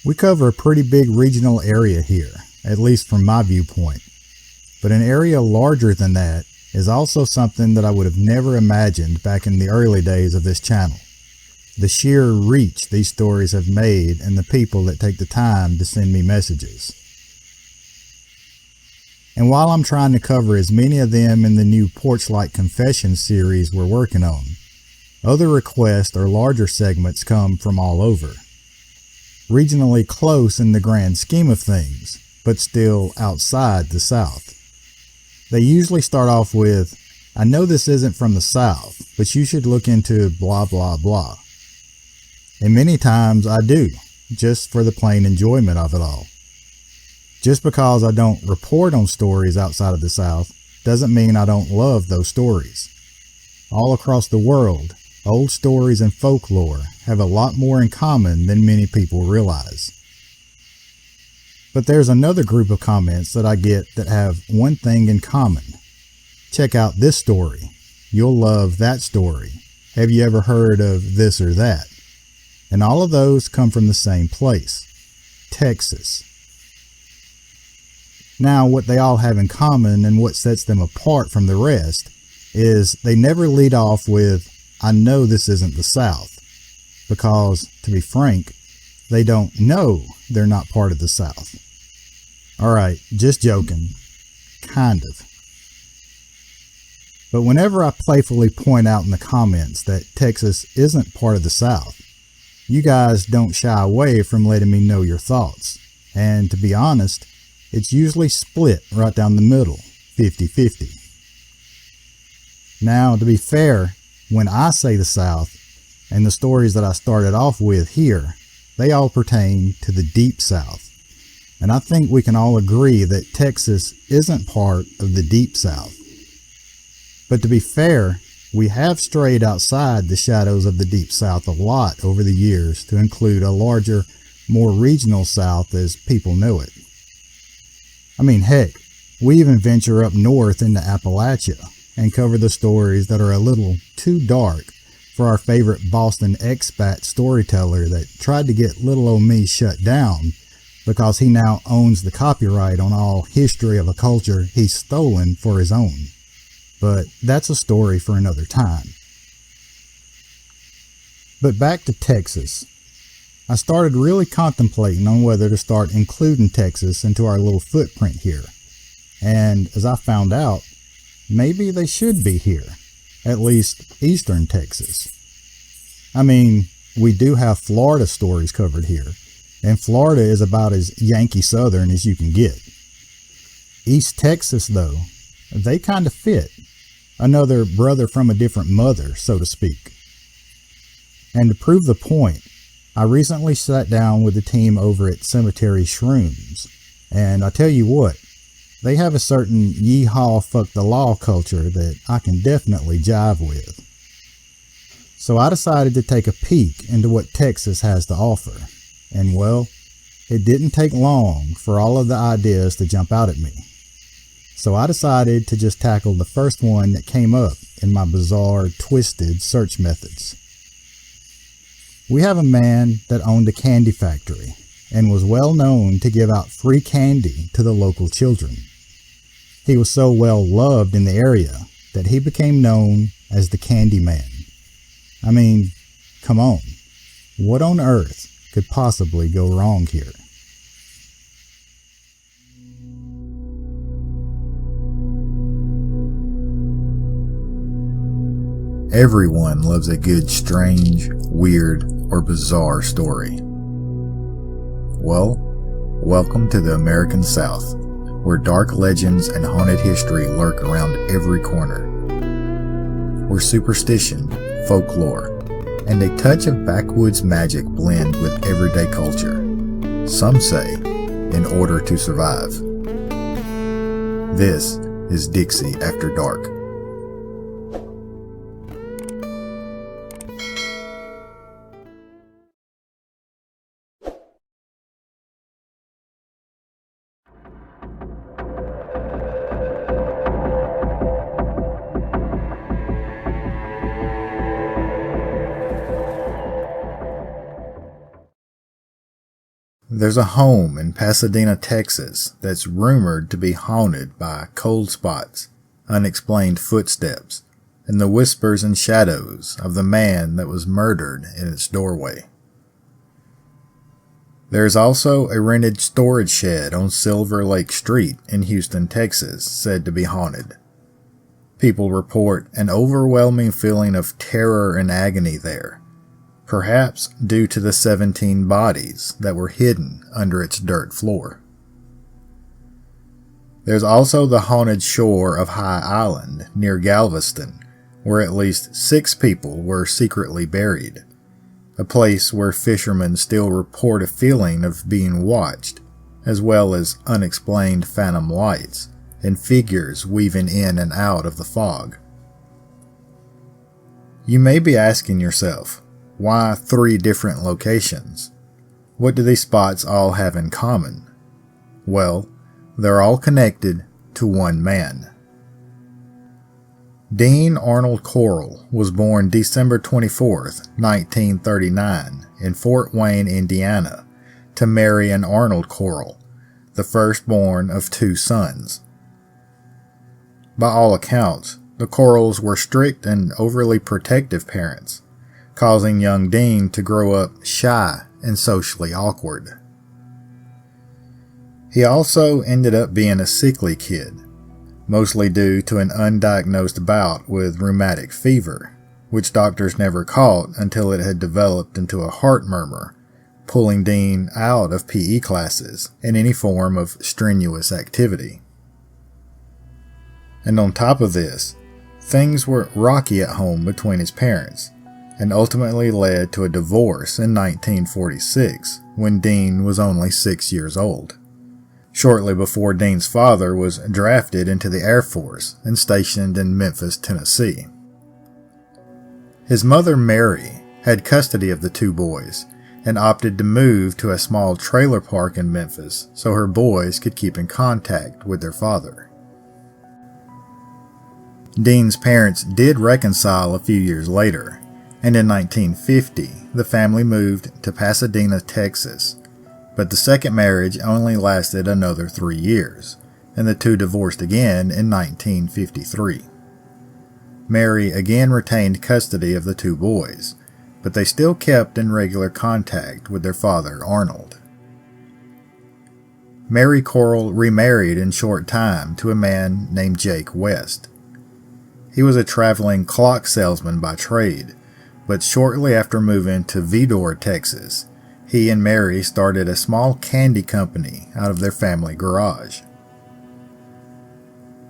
We cover a pretty big regional area here, at least from my viewpoint. But an area larger than that is also something that I would have never imagined back in the early days of this channel. The sheer reach these stories have made and the people that take the time to send me messages. And while I'm trying to cover as many of them in the new Porch-like Confessions series we're working on, other requests or larger segments come from all over. Regionally close in the grand scheme of things, but still outside the South. They usually start off with, "I know this isn't from the South, but you should look into blah blah blah." And many times I do, just for the plain enjoyment of it all. Just because I don't report on stories outside of the South doesn't mean I don't love those stories. All across the world, old stories and folklore have a lot more in common than many people realize. But there's another group of comments that I get that have one thing in common. Check out this story. You'll love that story. Have you ever heard of this or that? And all of those come from the same place, Texas. Now, what they all have in common and what sets them apart from the rest is they never lead off with, "I know this isn't the South," because, to be frank, they don't know they're not part of the South. Alright, just joking. Kind of. But whenever I playfully point out in the comments that Texas isn't part of the South, you guys don't shy away from letting me know your thoughts. And to be honest, it's usually split right down the middle, 50-50. Now, to be fair, when I say the South, and the stories that I started off with here, they all pertain to the Deep South. And I think we can all agree that Texas isn't part of the Deep South. But to be fair, we have strayed outside the shadows of the Deep South a lot over the years to include a larger, more regional South as people know it. I mean, heck, we even venture up north into Appalachia and cover the stories that are a little too dark for our favorite Boston expat storyteller that tried to get little old me shut down because he now owns the copyright on all history of a culture he's stolen for his own. But that's a story for another time. But back to Texas. I started really contemplating on whether to start including Texas into our little footprint here. And as I found out, maybe they should be here, at least eastern Texas. I mean, we do have Florida stories covered here, and Florida is about as Yankee Southern as you can get. East Texas, though, they kind of fit. Another brother from a different mother, so to speak. And to prove the point, I recently sat down with the team over at Cemetery Shrooms, and I tell you what, they have a certain yeehaw fuck the law culture that I can definitely jive with. So I decided to take a peek into what Texas has to offer. And well, it didn't take long for all of the ideas to jump out at me. So I decided to just tackle the first one that came up in my bizarre, twisted search methods. We have a man that owned a candy factory and was well known to give out free candy to the local children. He was so well loved in the area that he became known as the Candy Man. I mean, come on, what on earth could possibly go wrong here? Everyone loves a good, strange, weird, or bizarre story. Well, welcome to the American South, where dark legends and haunted history lurk around every corner. Where superstition, folklore, and a touch of backwoods magic blend with everyday culture. Some say, in order to survive. This is Dixie After Dark. There's a home in Pasadena, Texas that's rumored to be haunted by cold spots, unexplained footsteps, and the whispers and shadows of the man that was murdered in its doorway. There is also a rented storage shed on Silver Lake Street in Houston, Texas, said to be haunted. People report an overwhelming feeling of terror and agony there, perhaps due to the 17 bodies that were hidden under its dirt floor. There's also the haunted shore of High Island near Galveston, where at least 6 people were secretly buried, a place where fishermen still report a feeling of being watched, as well as unexplained phantom lights and figures weaving in and out of the fog. You may be asking yourself, why 3 different locations? What do these spots all have in common? Well, they're all connected to one man. Dean Arnold Corll was born December 24, 1939, in Fort Wayne, Indiana, to Mary and Arnold Corll, the firstborn of 2 sons. By all accounts, the Corlls were strict and overly protective parents, causing young Dean to grow up shy and socially awkward. He also ended up being a sickly kid, mostly due to an undiagnosed bout with rheumatic fever, which doctors never caught until it had developed into a heart murmur, pulling Dean out of PE classes and any form of strenuous activity. And on top of this, things were rocky at home between his parents, and ultimately led to a divorce in 1946 when Dean was only 6 years old, shortly before Dean's father was drafted into the Air Force and stationed in Memphis, Tennessee. His mother, Mary, had custody of the 2 boys and opted to move to a small trailer park in Memphis so her boys could keep in contact with their father. Dean's parents did reconcile a few years later, and in 1950, the family moved to Pasadena, Texas, but the second marriage only lasted another 3 years, and the 2 divorced again in 1953. Mary again retained custody of the 2 boys, but they still kept in regular contact with their father, Arnold. Mary Corll remarried in short time to a man named Jake West. He was a traveling clock salesman by trade, but shortly after moving to Vidor, Texas, he and Mary started a small candy company out of their family garage.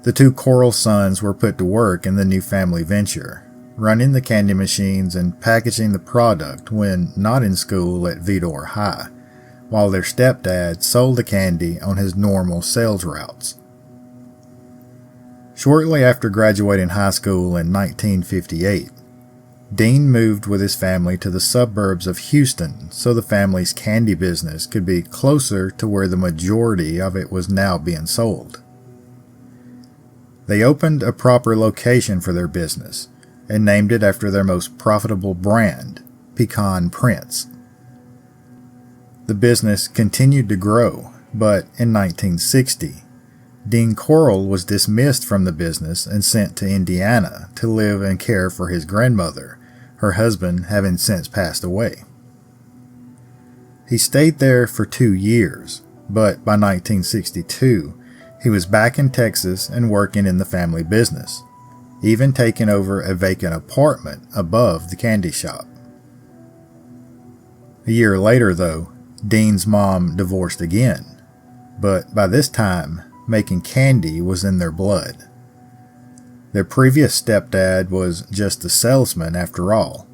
The 2 Corll sons were put to work in the new family venture, running the candy machines and packaging the product when not in school at Vidor High, while their stepdad sold the candy on his normal sales routes. Shortly after graduating high school in 1958, Dean moved with his family to the suburbs of Houston so the family's candy business could be closer to where the majority of it was now being sold. They opened a proper location for their business and named it after their most profitable brand, Pecan Prince. The business continued to grow, but in 1960, Dean Corll was dismissed from the business and sent to Indiana to live and care for his grandmother, her husband having since passed away. He stayed there for 2 years, but by 1962, he was back in Texas and working in the family business, even taking over a vacant apartment above the candy shop. A year later, though, Dean's mom divorced again, but by this time, making candy was in their blood. Their previous stepdad was just a salesman after all.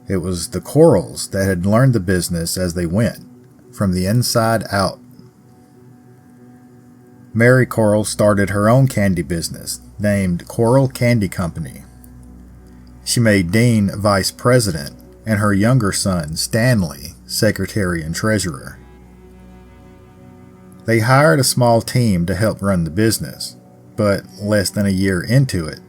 It was the Corlls that had learned the business as they went, from the inside out. Mary Corll started her own candy business, named Corll Candy Company. She made Dean vice president and her younger son, Stanley, secretary and treasurer. They hired a small team to help run the business, but less than a year into it,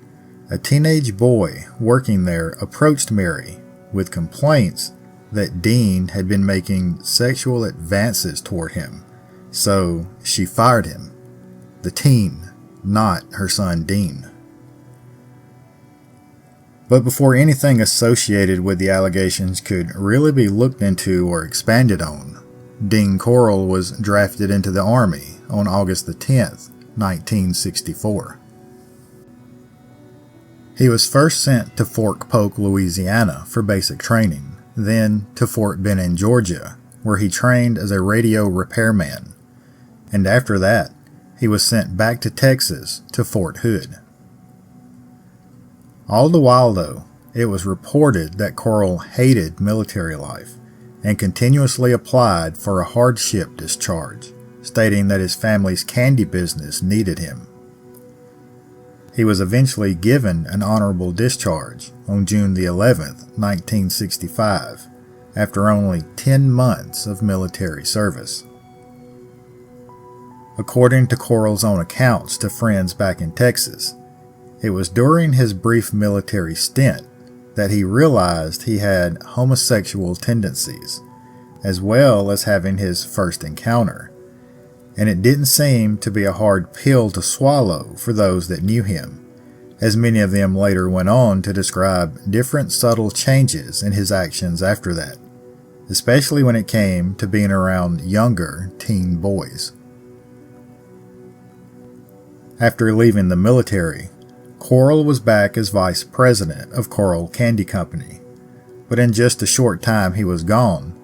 a teenage boy working there approached Mary with complaints that Dean had been making sexual advances toward him, so she fired him. The teen, not her son Dean. But before anything associated with the allegations could really be looked into or expanded on, Dean Corll was drafted into the Army on August the 10th, 1964. He was first sent to Fort Polk, Louisiana for basic training, then to Fort Benning, Georgia, where he trained as a radio repairman, and after that, he was sent back to Texas to Fort Hood. All the while, though, it was reported that Corll hated military life and continuously applied for a hardship discharge, stating that his family's candy business needed him. He was eventually given an honorable discharge on June the 11th, 1965, after only 10 months of military service. According to Corll's own accounts to friends back in Texas, it was during his brief military stint that he realized he had homosexual tendencies, as well as having his first encounter, and it didn't seem to be a hard pill to swallow for those that knew him, as many of them later went on to describe different subtle changes in his actions after that, especially when it came to being around younger teen boys. After leaving the military, Corll was back as vice president of Corll Candy Company, but in just a short time he was gone,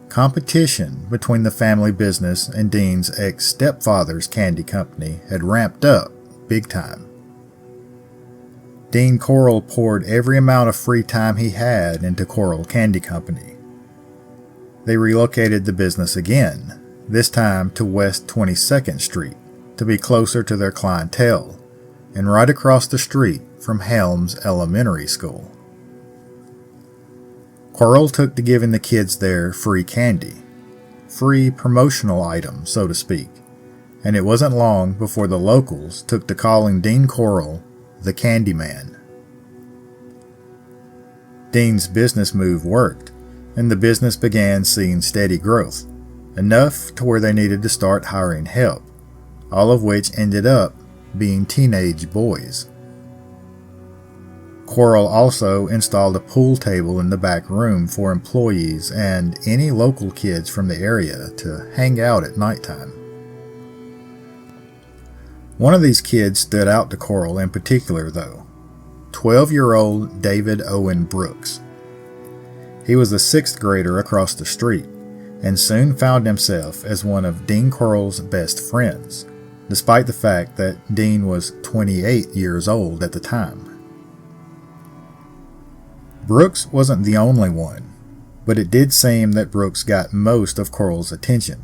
competition between the family business and Dean's ex-stepfather's candy company had ramped up big time. Dean Corll poured every amount of free time he had into Corll Candy Company. They relocated the business again, this time to West 22nd Street, to be closer to their clientele, and right across the street from Helms Elementary School. Corll took to giving the kids there free candy, free promotional items, so to speak, and it wasn't long before the locals took to calling Dean Corll the Candy Man. Dean's business move worked, and the business began seeing steady growth, enough to where they needed to start hiring help, all of which ended up being teenage boys. Corll also installed a pool table in the back room for employees and any local kids from the area to hang out at nighttime. One of these kids stood out to Corll in particular, though, 12-year-old David Owen Brooks. He was a 6th grader across the street and soon found himself as one of Dean Corll's best friends, despite the fact that Dean was 28 years old at the time. Brooks wasn't the only one, but it did seem that Brooks got most of Corll's attention.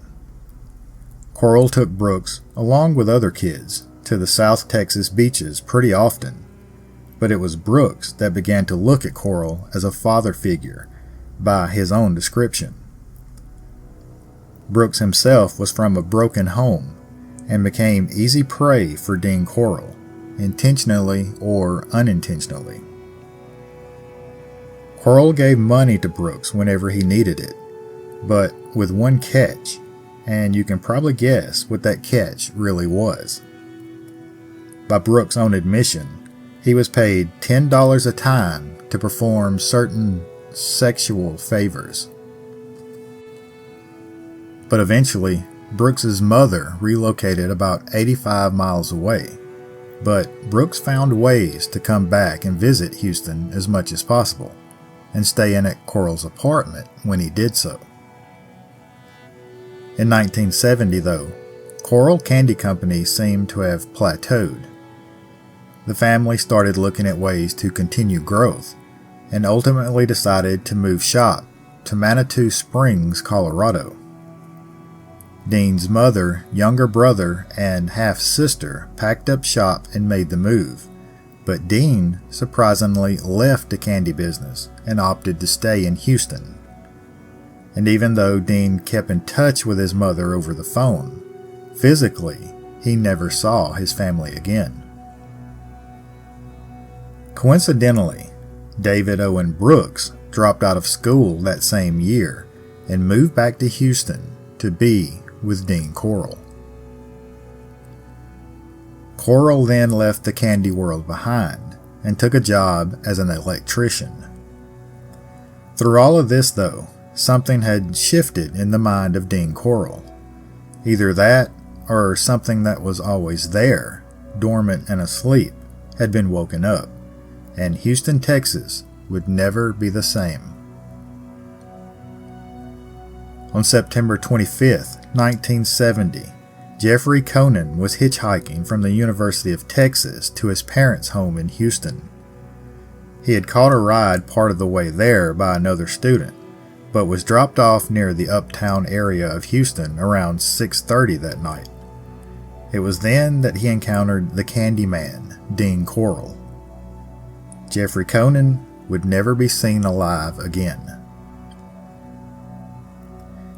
Corll took Brooks, along with other kids, to the South Texas beaches pretty often, but it was Brooks that began to look at Corll as a father figure, by his own description. Brooks himself was from a broken home and became easy prey for Dean Corll, intentionally or unintentionally. Corll gave money to Brooks whenever he needed it, but with one catch, and you can probably guess what that catch really was. By Brooks' own admission, he was paid $10 a time to perform certain sexual favors. But eventually, Brooks's mother relocated about 85 miles away, but Brooks found ways to come back and visit Houston as much as possible, and stay in at Corll's apartment when he did so. In 1970, though, Corll Candy Company seemed to have plateaued. The family started looking at ways to continue growth, and ultimately decided to move shop to Manitou Springs, Colorado. Dean's mother, younger brother, and half-sister packed up shop and made the move, but Dean surprisingly left the candy business and opted to stay in Houston. And even though Dean kept in touch with his mother over the phone, physically, he never saw his family again. Coincidentally, David Owen Brooks dropped out of school that same year and moved back to Houston to be with Dean Corll. Corll then left the candy world behind and took a job as an electrician. Through all of this, though, something had shifted in the mind of Dean Corll. Either that, or something that was always there, dormant and asleep, had been woken up, and Houston, Texas would never be the same. On September 25, 1970, Jeffrey Conan was hitchhiking from the University of Texas to his parents' home in Houston. He had caught a ride part of the way there by another student, but was dropped off near the uptown area of Houston around 6:30 that night. It was then that he encountered the Candyman, Dean Corll. Jeffrey Conan would never be seen alive again.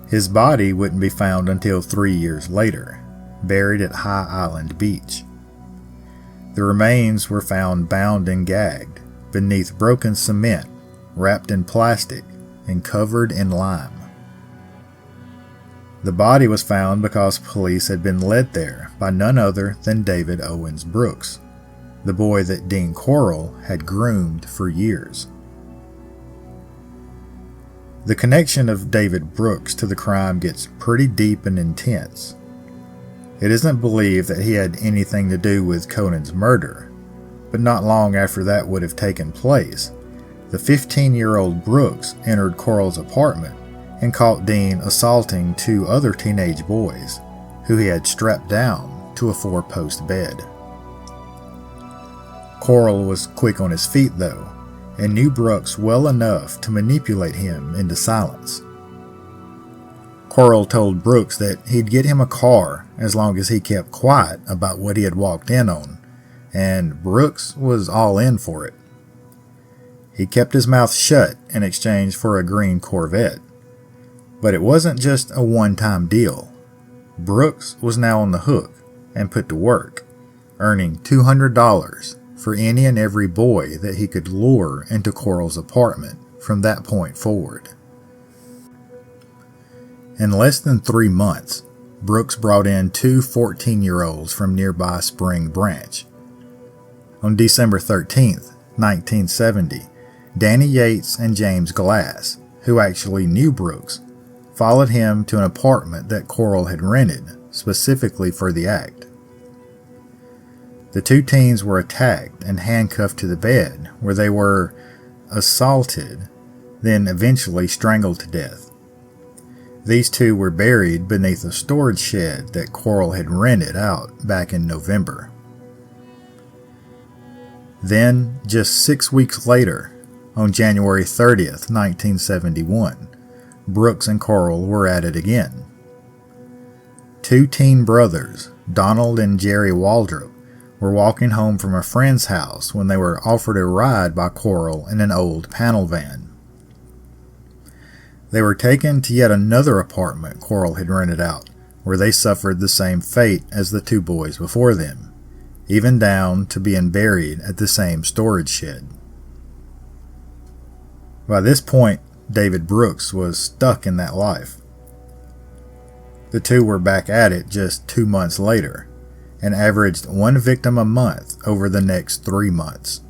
His body wouldn't be found until 3 years later, buried at High Island Beach. The remains were found bound and gagged beneath broken cement, wrapped in plastic, and covered in lime. The body was found because police had been led there by none other than David Owens Brooks, the boy that Dean Corll had groomed for years. The connection of David Brooks to the crime gets pretty deep and intense. It isn't believed that he had anything to do with Conan's murder, but not long after that would have taken place, the 15-year-old Brooks entered Corll's apartment and caught Dean assaulting 2 other teenage boys, who he had strapped down to a 4-post bed. Corll was quick on his feet, though, and knew Brooks well enough to manipulate him into silence. Corll told Brooks that he'd get him a car as long as he kept quiet about what he had walked in on, and Brooks was all in for it. He kept his mouth shut in exchange for a green Corvette. But it wasn't just a one-time deal. Brooks was now on the hook and put to work, earning $200 for any and every boy that he could lure into Corll's apartment from that point forward. In less than 3 months, Brooks brought in 2 14-year-olds from nearby Spring Branch. On December 13th, 1970, Danny Yates and James Glass, who actually knew Brooks, followed him to an apartment that Corll had rented specifically for the act. The 2 teens were attacked and handcuffed to the bed, where they were assaulted, then eventually strangled to death. These 2 were buried beneath a storage shed that Corll had rented out back in November. Then, just 6 weeks later, on January 30th, 1971, Brooks and Corll were at it again. 2 teen brothers, Donald and Jerry Waldrop, were walking home from a friend's house when they were offered a ride by Corll in an old panel van. They were taken to yet another apartment Corll had rented out, where they suffered the same fate as the 2 boys before them, even down to being buried at the same storage shed. By this point, David Brooks was stuck in that life. The 2 were back at it just 2 months later, and averaged 1 victim a month over the next 3 months.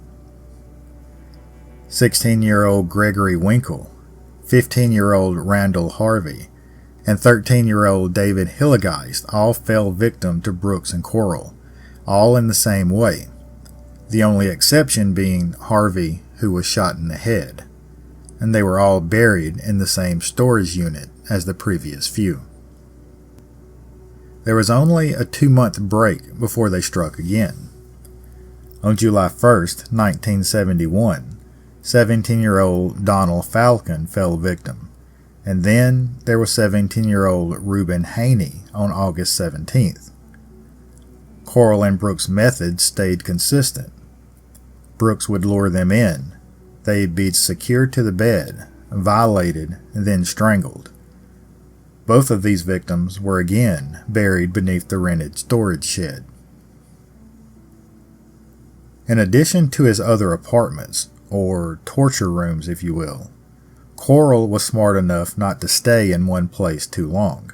16-year-old Gregory Winkle, 15-year-old Randall Harvey, and 13-year-old David Hillegeist all fell victim to Brooks and Corll, all in the same way, the only exception being Harvey, who was shot in the head, and they were all buried in the same storage unit as the previous few. There was only a 2-month break before they struck again. On July 1st, 1971, 17-year-old Donald Falcon fell victim, and then there was 17-year-old Reuben Haney on August 17th. Corll and Brooks' methods stayed consistent. Brooks would lure them in. They'd be secured to the bed, violated, and then strangled. Both of these victims were again buried beneath the rented storage shed. In addition to his other apartments, or torture rooms if you will, Corll was smart enough not to stay in one place too long.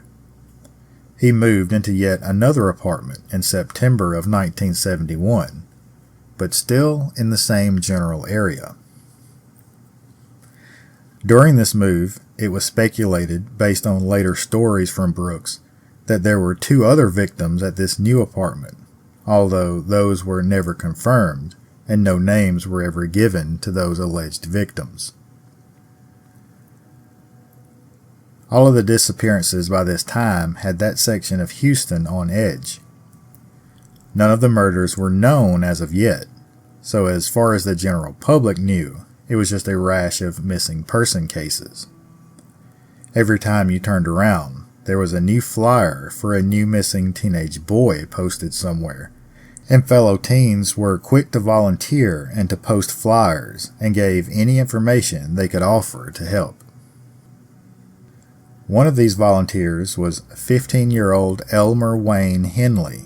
He moved into yet another apartment in September of 1971, but still in the same general area. During this move, it was speculated, based on later stories from Brooks, that there were 2 other victims at this new apartment, although those were never confirmed and no names were ever given to those alleged victims. All of the disappearances by this time had that section of Houston on edge. None of the murders were known as of yet, so as far as the general public knew, it was just a rash of missing person cases. Every time you turned around, there was a new flyer for a new missing teenage boy posted somewhere, and fellow teens were quick to volunteer and to post flyers and gave any information they could offer to help. One of these volunteers was 15-year-old Elmer Wayne Henley,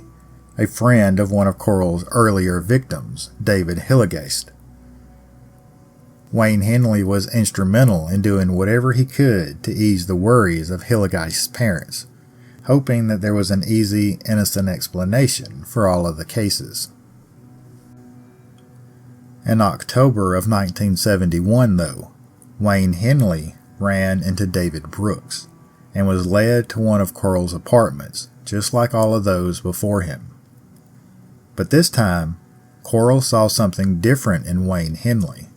a friend of one of Corll's earlier victims, David Hillegeist. Wayne Henley was instrumental in doing whatever he could to ease the worries of Hillegeist's parents, hoping that there was an easy, innocent explanation for all of the cases. In October of 1971, though, Wayne Henley ran into David Brooks and was led to one of Corll's apartments, just like all of those before him. But this time, Corll saw something different in Wayne Henley.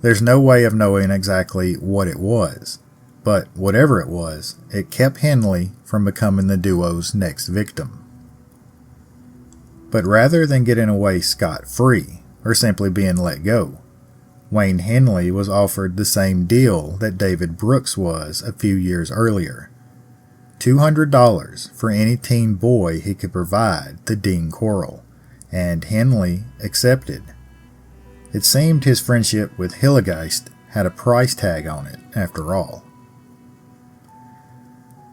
There's no way of knowing exactly what it was, but whatever it was, it kept Henley from becoming the duo's next victim. But rather than getting away scot-free, or simply being let go, Wayne Henley was offered the same deal that David Brooks was a few years earlier: $200 for any teen boy he could provide to Dean Corll, and Henley accepted. It seemed his friendship with Hillegeist had a price tag on it, after all.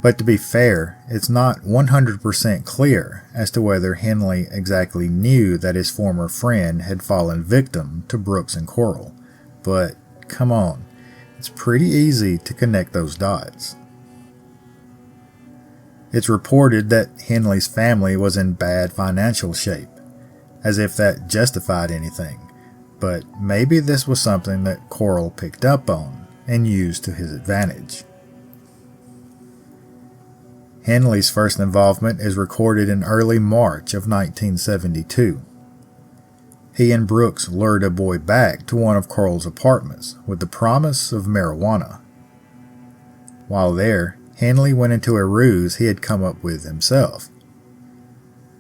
But to be fair, it's not 100% clear as to whether Henley exactly knew that his former friend had fallen victim to Brooks and Corll, but come on, it's pretty easy to connect those dots. It's reported that Henley's family was in bad financial shape, as if that justified anything, but maybe this was something that Corll picked up on and used to his advantage. Henley's first involvement is recorded in early March of 1972. He and Brooks lured a boy back to one of Corll's apartments with the promise of marijuana. While there, Henley went into a ruse he had come up with himself.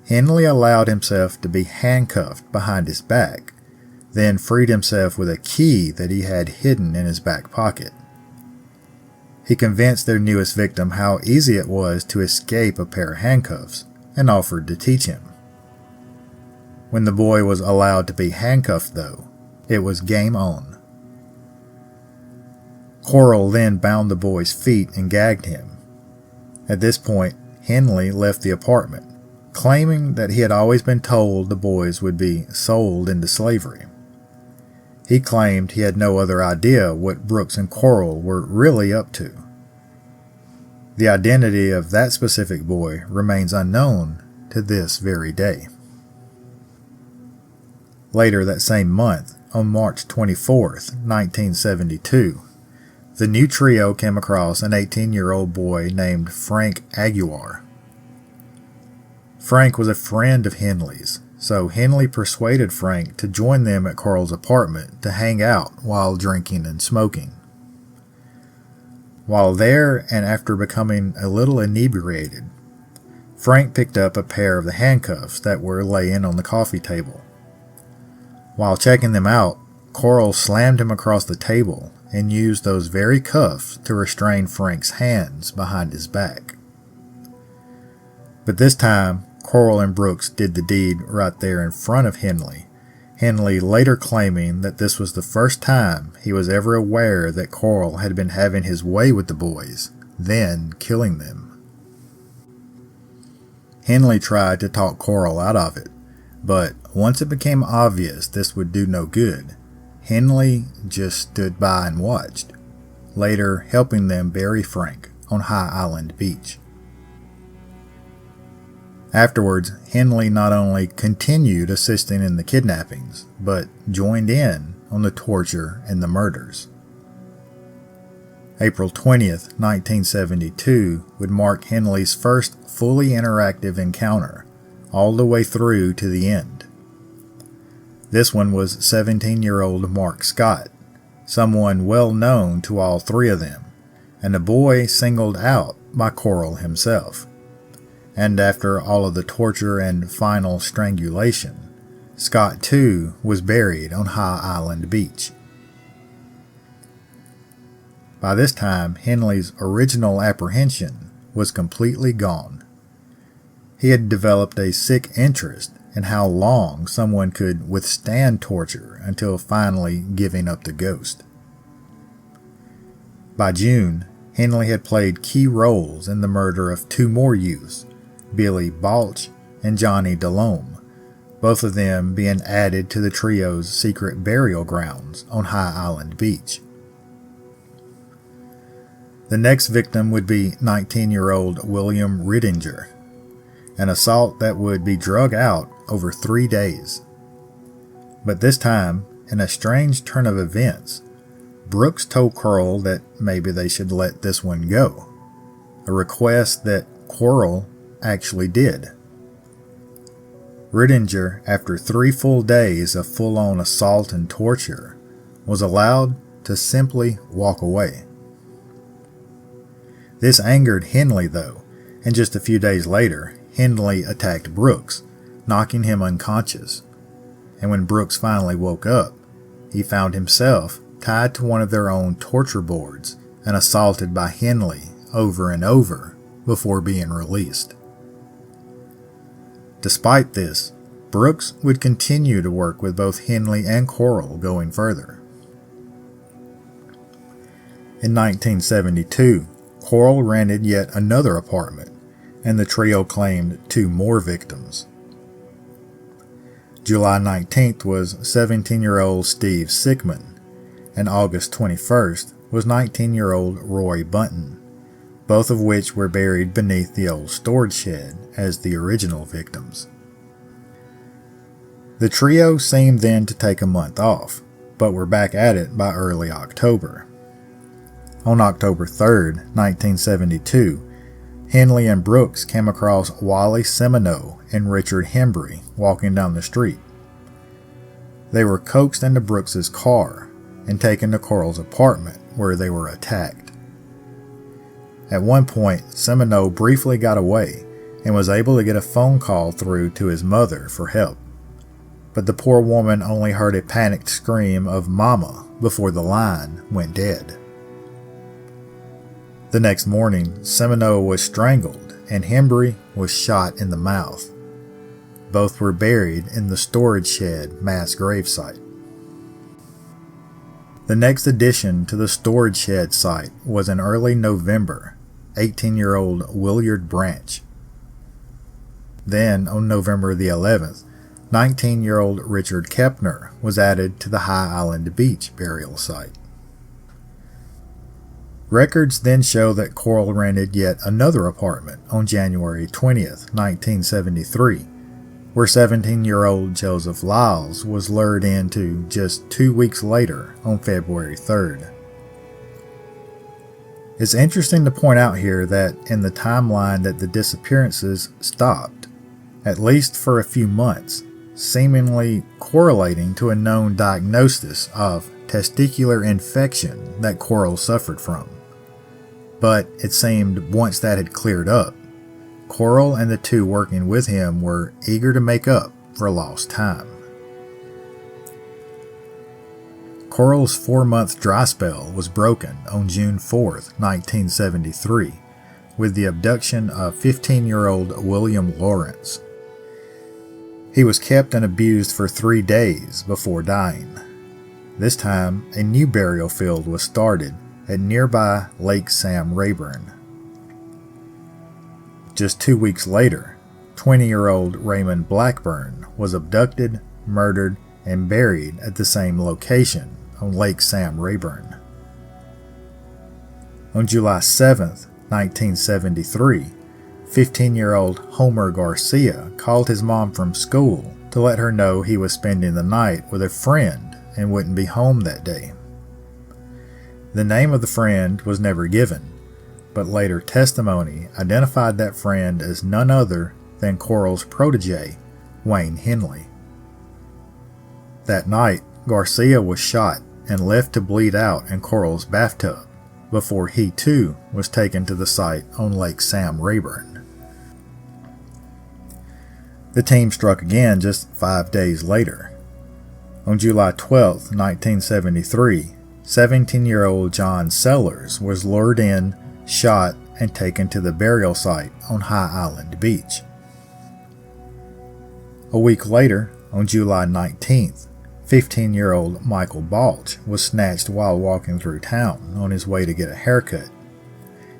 Henley allowed himself to be handcuffed behind his back, then freed himself with a key that he had hidden in his back pocket. He convinced their newest victim how easy it was to escape a pair of handcuffs and offered to teach him. When the boy was allowed to be handcuffed, though, it was game on. Corll then bound the boy's feet and gagged him. At this point, Henley left the apartment, claiming that he had always been told the boys would be sold into slavery. He claimed he had no other idea what Brooks and Corll were really up to. The identity of that specific boy remains unknown to this very day. Later that same month, on March 24th, 1972, the new trio came across an 18-year-old boy named Frank Aguiar. Frank was a friend of Henley's, so Henley persuaded Frank to join them at Corll's apartment to hang out while drinking and smoking. While there, and after becoming a little inebriated, Frank picked up a pair of the handcuffs that were laying on the coffee table. While checking them out, Corll slammed him across the table and used those very cuffs to restrain Frank's hands behind his back. But this time, Corll and Brooks did the deed right there in front of Henley, Henley later claiming that this was the first time he was ever aware that Corll had been having his way with the boys, then killing them. Henley tried to talk Corll out of it, but once it became obvious this would do no good, Henley just stood by and watched. later helping them bury Frank on High Island Beach. Afterwards, Henley not only continued assisting in the kidnappings, but joined in on the torture and the murders. April 20th, 1972 would mark Henley's first fully interactive encounter, all the way through to the end. This one was 17-year-old Mark Scott, someone well known to all three of them, and a boy singled out by Corll himself. And after all of the torture and final strangulation, Scott too was buried on High Island Beach. By this time, Henley's original apprehension was completely gone. He had developed a sick interest in how long someone could withstand torture until finally giving up the ghost. By June, Henley had played key roles in the murder of two more youths, Billy Balch and Johnny Delhomme, both of them being added to the trio's secret burial grounds on High Island Beach. The next victim would be 19-year-old William Rittinger, an assault that would be drug out over 3 days. But this time, in a strange turn of events, Brooks told Corll that maybe they should let this one go, a request that Corll actually did. Rittinger, after 3 full days of full-on assault and torture, was allowed to simply walk away. This angered Henley though, and just a few days later, Henley attacked Brooks, knocking him unconscious. And when Brooks finally woke up, he found himself tied to one of their own torture boards and assaulted by Henley over and over before being released. Despite this, Brooks would continue to work with both Henley and Corll going further. In 1972, Corll rented yet another apartment, and the trio claimed 2 more victims. July 19th was 17-year-old Steve Sickman, and August 21st was 19-year-old Roy Bunton, both of which were buried beneath the old storage shed as the original victims. The trio seemed then to take a month off, but were back at it by early October. On October 3rd, 1972, Henley and Brooks came across Wally Semino and Richard Hembry walking down the street. They were coaxed into Brooks's car and taken to Corll's apartment, where they were attacked. At one point, Semino briefly got away and was able to get a phone call through to his mother for help. But the poor woman only heard a panicked scream of "Mama" before the line went dead. The next morning, Semino was strangled and Hembry was shot in the mouth. Both were buried in the storage shed mass gravesite. The next addition to the storage shed site was in early November, 18-year-old Willard Branch. Then, on November the 11th, 19-year-old Richard Kepner was added to the High Island Beach burial site. Records then show that Corll rented yet another apartment on January 20th, 1973, where 17-year-old Joseph Lyles was lured into just 2 weeks later on February 3rd. It's interesting to point out here that in the timeline that the disappearances stopped, at least for a few months, seemingly correlating to a known diagnosis of testicular infection that Corll suffered from. But it seemed once that had cleared up, Corll and the 2 working with him were eager to make up for lost time. Corll's 4-month dry spell was broken on June 4th, 1973, with the abduction of 15-year-old William Lawrence. He was kept and abused for 3 days before dying. This time, a new burial field was started at nearby Lake Sam Rayburn. Just 2 weeks later, 20-year-old Raymond Blackburn was abducted, murdered, and buried at the same location on Lake Sam Rayburn. On July 7th, 1973, 15-year-old Homer Garcia called his mom from school to let her know he was spending the night with a friend and wouldn't be home that day. The name of the friend was never given, but later testimony identified that friend as none other than Corll's protege, Wayne Henley. That night, Garcia was shot and left to bleed out in Corll's bathtub before he too was taken to the site on Lake Sam Rayburn. The team struck again just 5 days later. On July 12, 1973, 17-year-old John Sellers was lured in, shot, and taken to the burial site on High Island Beach. A week later, on July 19th, 15-year-old Michael Balch was snatched while walking through town on his way to get a haircut.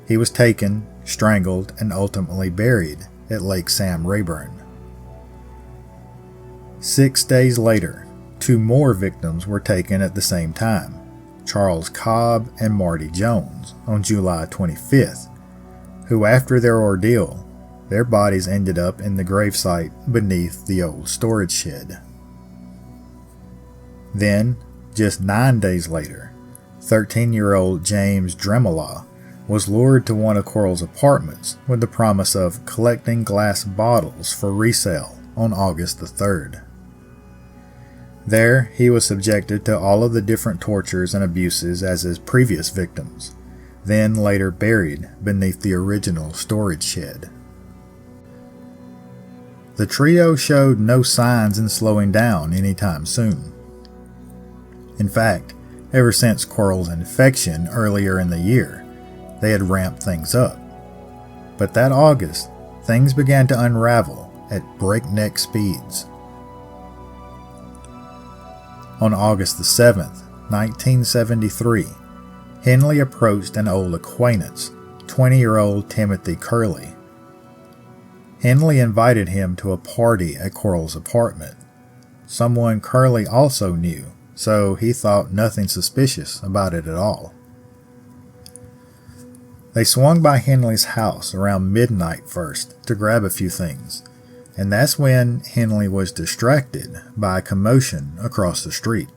He was taken, strangled, and ultimately buried at Lake Sam Rayburn. 6 days later, 2 more victims were taken at the same time, Charles Cobb and Marty Jones, on July 25th, who after their ordeal, their bodies ended up in the gravesite beneath the old storage shed. Then, just 9 days later, 13-year-old James Dremelaw was lured to one of Corll's apartments with the promise of collecting glass bottles for resale on August the 3rd. There, he was subjected to all of the different tortures and abuses as his previous victims, then later buried beneath the original storage shed. The trio showed no signs in slowing down anytime soon. In fact, ever since Corll's infection earlier in the year, they had ramped things up. But that August, things began to unravel at breakneck speeds. On August the 7th, 1973, Henley approached an old acquaintance, 20-year-old Timothy Curley. Henley invited him to a party at Corll's apartment. Someone Curley also knew, so he thought nothing suspicious about it at all. They swung by Henley's house around midnight first to grab a few things, and that's when Henley was distracted by a commotion across the street.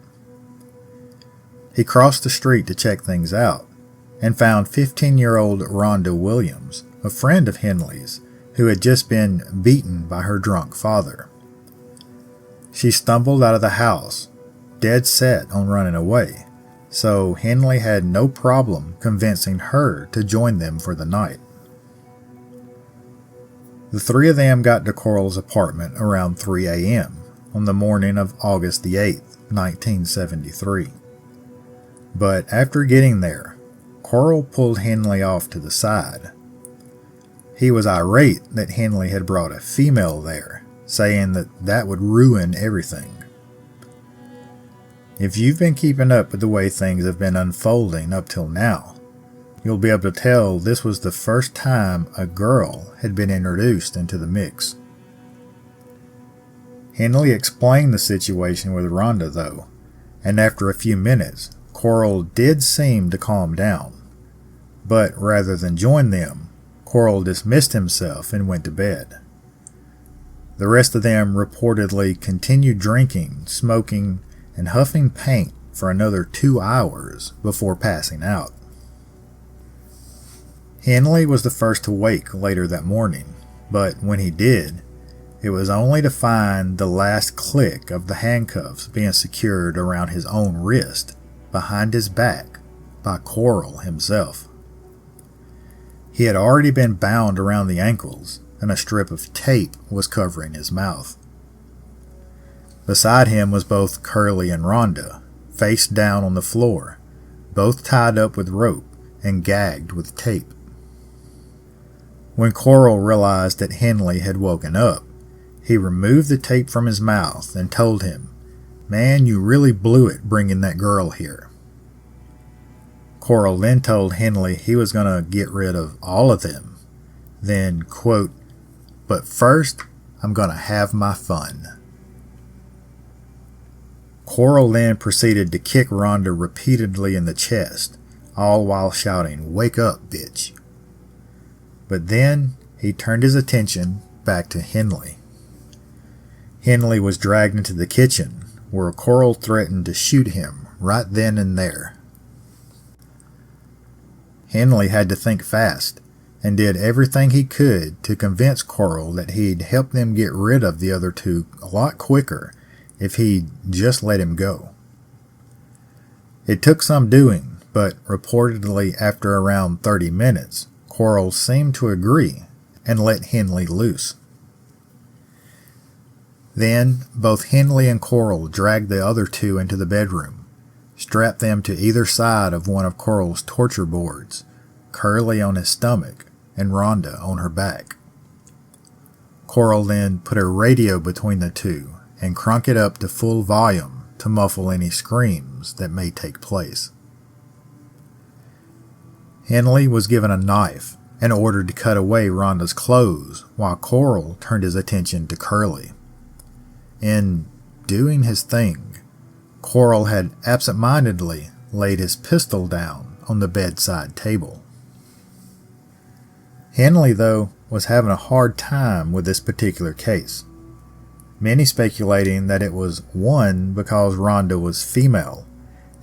He crossed the street to check things out and found 15-year-old Rhonda Williams, a friend of Henley's, who had just been beaten by her drunk father. She stumbled out of the house, dead set on running away, so Henley had no problem convincing her to join them for the night. The 3 of them got to Corll's apartment around 3 a.m. on the morning of August the 8th, 1973. But after getting there, Corll pulled Henley off to the side. He was irate that Henley had brought a female there, saying that would ruin everything. If you've been keeping up with the way things have been unfolding up till now, you'll be able to tell this was the first time a girl had been introduced into the mix. Henley explained the situation with Rhonda, though, and after a few minutes, Corll did seem to calm down. But rather than join them, Corll dismissed himself and went to bed. The rest of them reportedly continued drinking, smoking, and huffing paint for another 2 hours before passing out. Henley was the first to wake later that morning, but when he did, it was only to find the last click of the handcuffs being secured around his own wrist, behind his back, by Corll himself. He had already been bound around the ankles, and a strip of tape was covering his mouth. Beside him was both Curley and Rhonda, face down on the floor, both tied up with rope and gagged with tape. When Corll realized that Henley had woken up, he removed the tape from his mouth and told him, "Man, you really blew it bringing that girl here." Corll then told Henley he was going to get rid of all of them. Then, quote, "But first, I'm going to have my fun." Corll then proceeded to kick Rhonda repeatedly in the chest, all while shouting, "Wake up, bitch." But then he turned his attention back to Henley. Henley was dragged into the kitchen, where Corll threatened to shoot him right then and there. Henley had to think fast, and did everything he could to convince Corll that he'd help them get rid of the other two a lot quicker if he'd just let him go. It took some doing, but reportedly after around 30 minutes, Corll seemed to agree and let Henley loose. Then both Henley and Corll dragged the other two into the bedroom, strapped them to either side of one of Corll's torture boards, Curly on his stomach and Rhonda on her back. Corll then put a radio between the two and cranked it up to full volume to muffle any screams that may take place. Henley was given a knife and ordered to cut away Rhonda's clothes while Corll turned his attention to Curly. In doing his thing, Corll had absent-mindedly laid his pistol down on the bedside table. Henley, though, was having a hard time with this particular case, many speculating that it was 1, because Rhonda was female,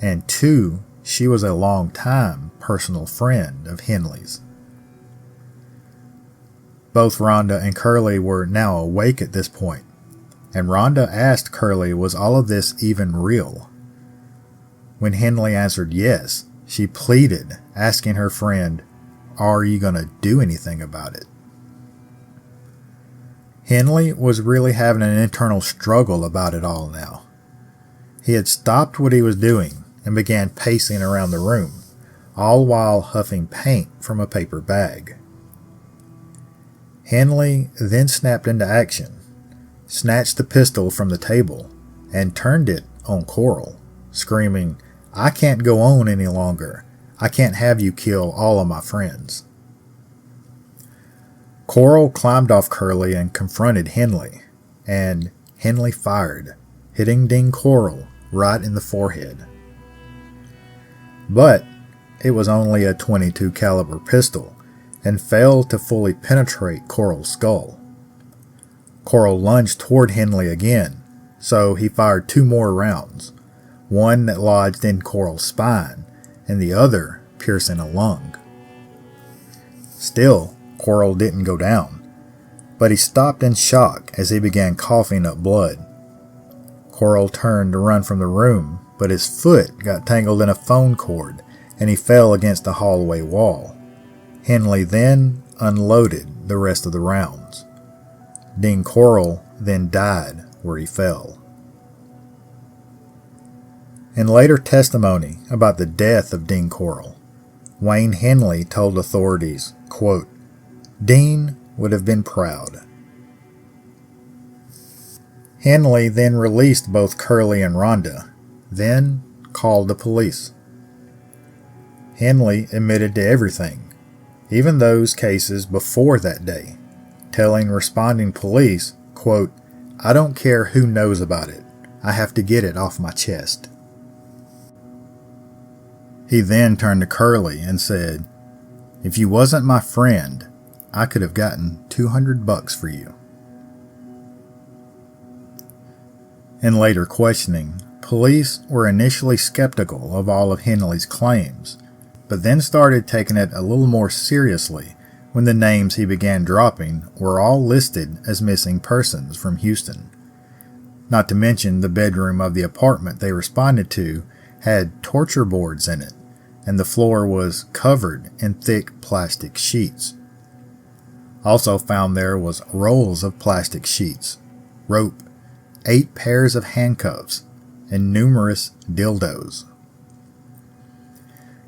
and 2, she was a long-time personal friend of Henley's. Both Rhonda and Curly were now awake at this point, and Rhonda asked Curly was all of this even real. When Henley answered yes, she pleaded, asking her friend, "Are you going to do anything about it?" Henley was really having an internal struggle about it all now. He had stopped what he was doing and began pacing around the room, all while huffing paint from a paper bag. Henley then snapped into action, snatched the pistol from the table, and turned it on Corll, screaming, "I can't go on any longer. I can't have you kill all of my friends." Corll climbed off Curly and confronted Henley, and Henley fired, hitting Dean Corll right in the forehead. But it was only a .22 caliber pistol and failed to fully penetrate Corll's skull. Corll lunged toward Henley again, so he fired 2 more rounds, one that lodged in Corll's spine and the other piercing a lung. Still, Corll didn't go down, but he stopped in shock as he began coughing up blood. Corll turned to run from the room, but his foot got tangled in a phone cord and he fell against the hallway wall. Henley then unloaded the rest of the rounds. Dean Corll then died where he fell. In later testimony about the death of Dean Corll, Wayne Henley told authorities, quote, "Dean would have been proud." Henley then released both Curly and Rhonda, then called the police. Henley admitted to everything, even those cases before that day, telling responding police, quote, "I don't care who knows about it. I have to get it off my chest." He then turned to Curly and said, "If you wasn't my friend, I could have gotten $200 for you." In later questioning, police were initially skeptical of all of Henley's claims, but then started taking it a little more seriously when the names he began dropping were all listed as missing persons from Houston. Not to mention the bedroom of the apartment they responded to had torture boards in it, and the floor was covered in thick plastic sheets. Also found there was rolls of plastic sheets, rope, 8 pairs of handcuffs, and numerous dildos.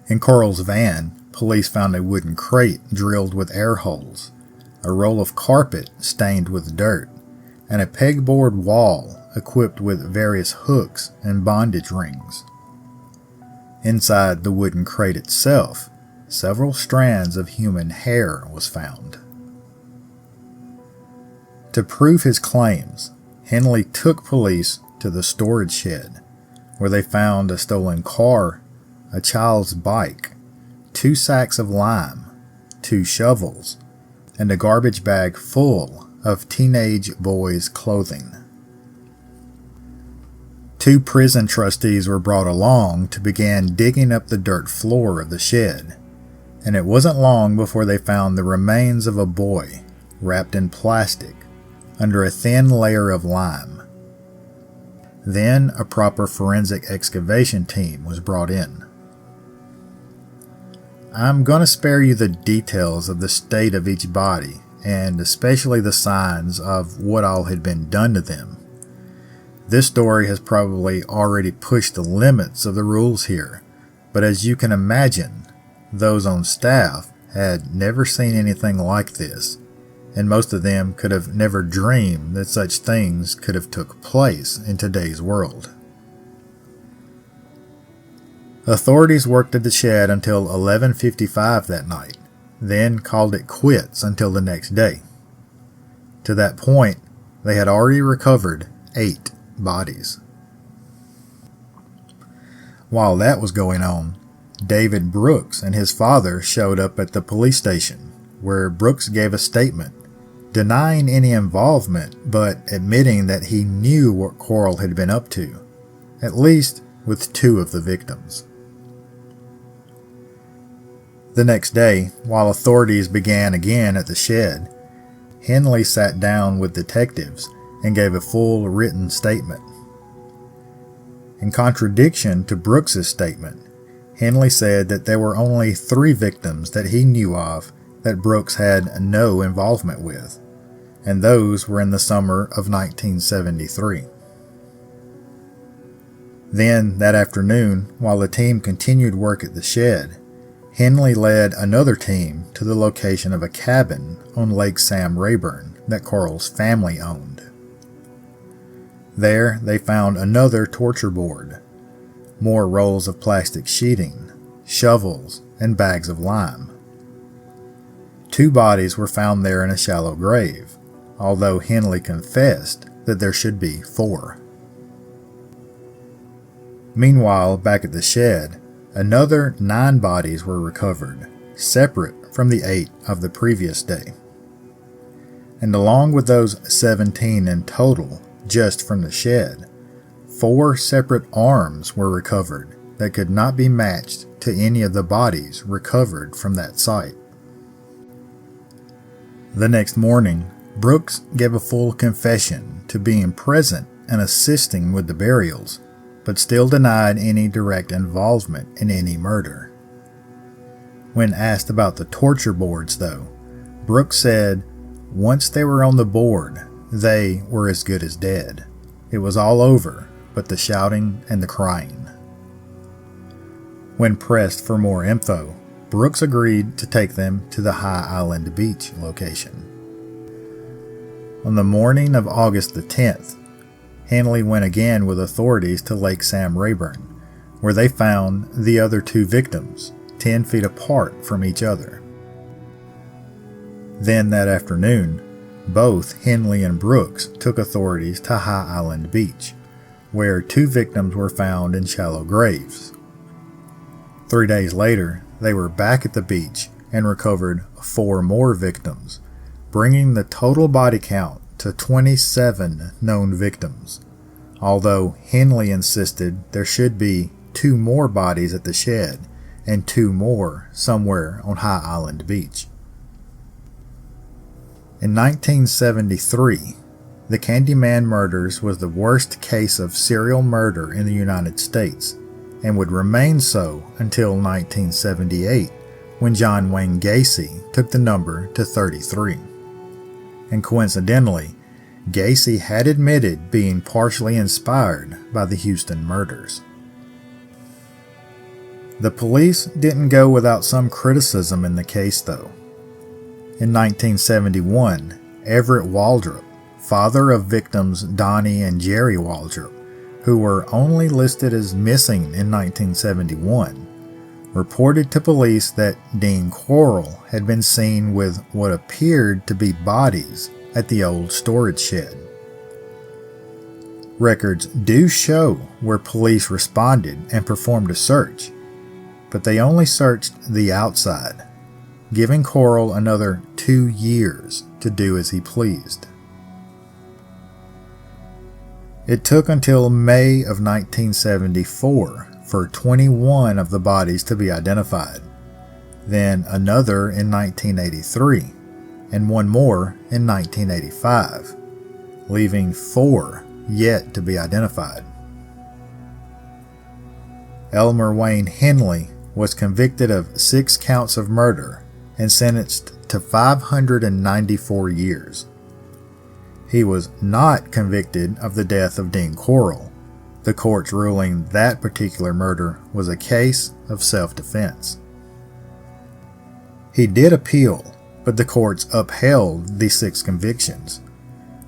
In Corll's van, police found a wooden crate drilled with air holes, a roll of carpet stained with dirt, and a pegboard wall equipped with various hooks and bondage rings. Inside the wooden crate itself, several strands of human hair was found. To prove his claims, Henley took police to the storage shed, where they found a stolen car, a child's bike, 2 sacks of lime, 2 shovels, and a garbage bag full of teenage boys' clothing. 2 prison trustees were brought along to begin digging up the dirt floor of the shed, and it wasn't long before they found the remains of a boy wrapped in plastic under a thin layer of lime. Then a proper forensic excavation team was brought in. I'm going to spare you the details of the state of each body, and especially the signs of what all had been done to them. This story has probably already pushed the limits of the rules here, but as you can imagine, those on staff had never seen anything like this, and most of them could have never dreamed that such things could have took place in today's world. Authorities worked at the shed until 11:55 that night, then called it quits until the next day. To that point, they had already recovered 8 bodies. While that was going on, David Brooks and his father showed up at the police station, where Brooks gave a statement denying any involvement but admitting that he knew what Corll had been up to, at least with 2 of the victims. The next day, while authorities began again at the shed, Henley sat down with detectives and gave a full written statement. In contradiction to Brooks's statement, Henley said that there were only 3 victims that he knew of that Brooks had no involvement with, and those were in the summer of 1973. Then, that afternoon, while the team continued work at the shed, Henley led another team to the location of a cabin on Lake Sam Rayburn that Corll's family owned. There, they found another torture board, more rolls of plastic sheeting, shovels, and bags of lime. 2 bodies were found there in a shallow grave, although Henley confessed that there should be 4. Meanwhile, back at the shed, another 9 bodies were recovered, separate from the 8 of the previous day. And along with those 17 in total, just from the shed, 4 separate arms were recovered that could not be matched to any of the bodies recovered from that site. The next morning, Brooks gave a full confession to being present and assisting with the burials, but still denied any direct involvement in any murder. When asked about the torture boards, though, Brooks said once they were on the board, they were as good as dead. It was all over but the shouting and the crying. When pressed for more info, Brooks agreed to take them to the High Island Beach location. On the morning of August the 10th, Henley went again with authorities to Lake Sam Rayburn, where they found the other 2 victims, 10 feet apart from each other. Then that afternoon, both Henley and Brooks took authorities to High Island Beach, where 2 victims were found in shallow graves. 3 days later, they were back at the beach and recovered 4 more victims, bringing the total body count to 27 known victims, although Henley insisted there should be 2 more bodies at the shed and 2 more somewhere on High Island Beach. In 1973, the Candyman murders was the worst case of serial murder in the United States, and would remain so until 1978, when John Wayne Gacy took the number to 33. And coincidentally, Gacy had admitted being partially inspired by the Houston murders. The police didn't go without some criticism in the case, though. In 1971, Everett Waldrop, father of victims Donnie and Jerry Waldrop, who were only listed as missing in 1971, reported to police that Dean Corll had been seen with what appeared to be bodies at the old storage shed. Records do show where police responded and performed a search, but they only searched the outside, giving Corll another 2 years to do as he pleased. It took until May of 1974 for 21 of the bodies to be identified, then another in 1983, and one more in 1985, leaving 4 yet to be identified. Elmer Wayne Henley was convicted of 6 counts of murder and sentenced to 594 years. He was not convicted of the death of Dean Corll, the courts ruling that particular murder was a case of self-defense. He did appeal, but the courts upheld the 6 convictions.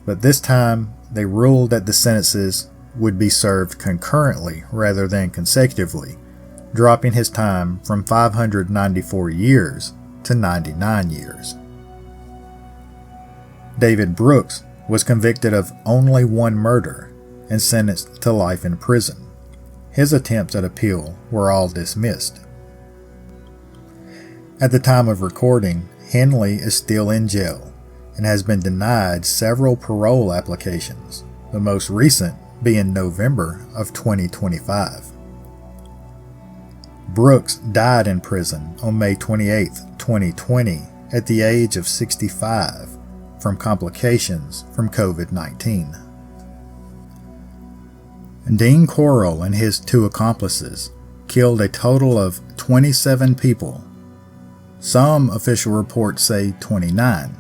But this time, they ruled that the sentences would be served concurrently rather than consecutively, dropping his time from 594 years to 99 years. David Brooks was convicted of only 1 murder and sentenced to life in prison. His attempts at appeal were all dismissed. At the time of recording, Henley is still in jail and has been denied several parole applications, the most recent being November of 2025. Brooks died in prison on May 28, 2020, at the age of 65 from complications from COVID-19. Dean Corll and his 2 accomplices killed a total of 27 people. Some official reports say 29,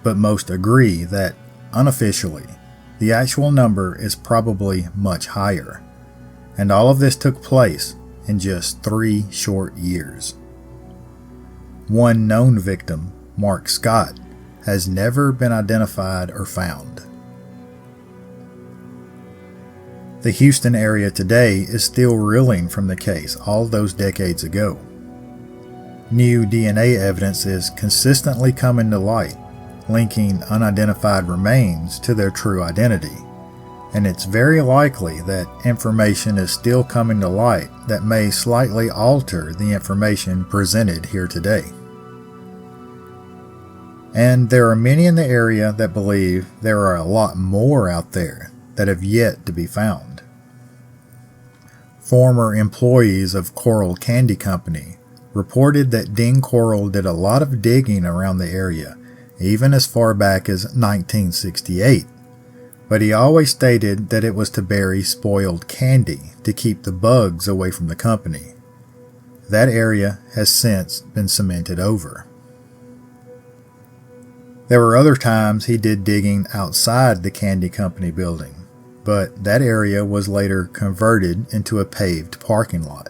but most agree that, unofficially, the actual number is probably much higher, and all of this took place in just 3 short years. One known victim, Mark Scott, has never been identified or found. The Houston area today is still reeling from the case all those decades ago. New DNA evidence is consistently coming to light, linking unidentified remains to their true identity, and it's very likely that information is still coming to light that may slightly alter the information presented here today. And there are many in the area that believe there are a lot more out there that have yet to be found. Former employees of Corll Candy Company reported that Dean Corll did a lot of digging around the area, even as far back as 1968, but he always stated that it was to bury spoiled candy to keep the bugs away from the company. That area has since been cemented over. There were other times he did digging outside the candy company building, but that area was later converted into a paved parking lot.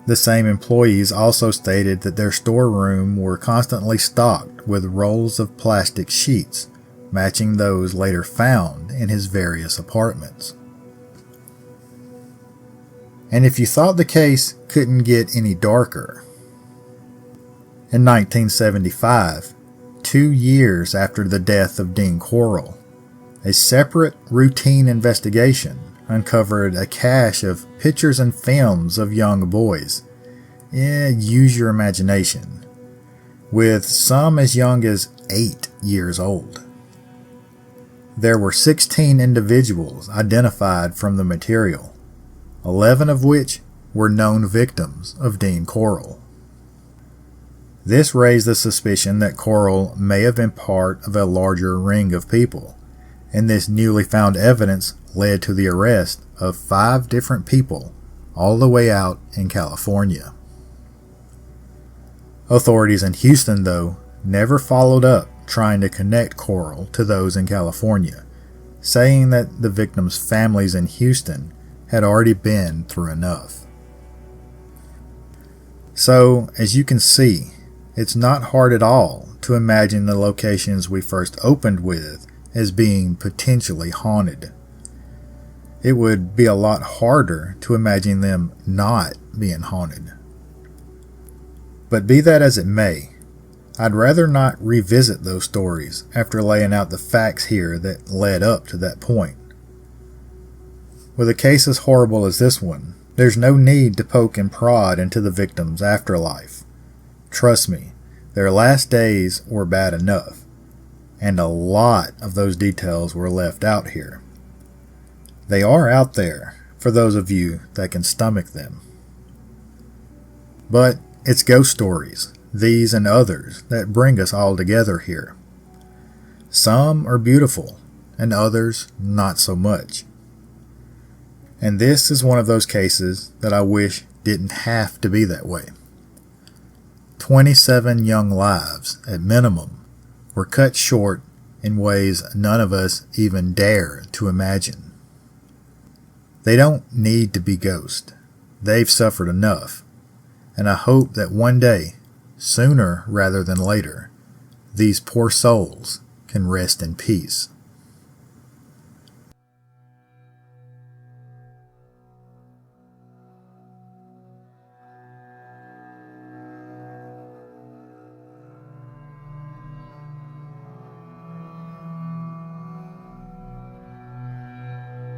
The same employees also stated that their storeroom were constantly stocked with rolls of plastic sheets, matching those later found in his various apartments. And if you thought the case couldn't get any darker, in 1975, 2 years after the death of Dean Corll, a separate routine investigation uncovered a cache of pictures and films of young boys. Use your imagination. With some as young as 8 years old. There were 16 individuals identified from the material, 11 of which were known victims of Dean Corll. This raised the suspicion that Corll may have been part of a larger ring of people, and this newly found evidence led to the arrest of 5 different people all the way out in California. Authorities in Houston, though, never followed up trying to connect Corll to those in California, saying that the victims' families in Houston had already been through enough. So, as you can see, it's not hard at all to imagine the locations we first opened with as being potentially haunted. It would be a lot harder to imagine them not being haunted. But be that as it may, I'd rather not revisit those stories after laying out the facts here that led up to that point. With a case as horrible as this one, There's no need to poke and prod into the victim's afterlife. Trust me, their last days were bad enough, and a lot of those details were left out here. They are out there for those of you that can stomach them. But it's ghost stories, these and others, that bring us all together here. Some are beautiful, and others not so much. And this is one of those cases that I wish didn't have to be that way. 27 young lives, at minimum, were cut short in ways none of us even dare to imagine. They don't need to be ghosts. They've suffered enough. And I hope that one day, sooner rather than later, these poor souls can rest in peace.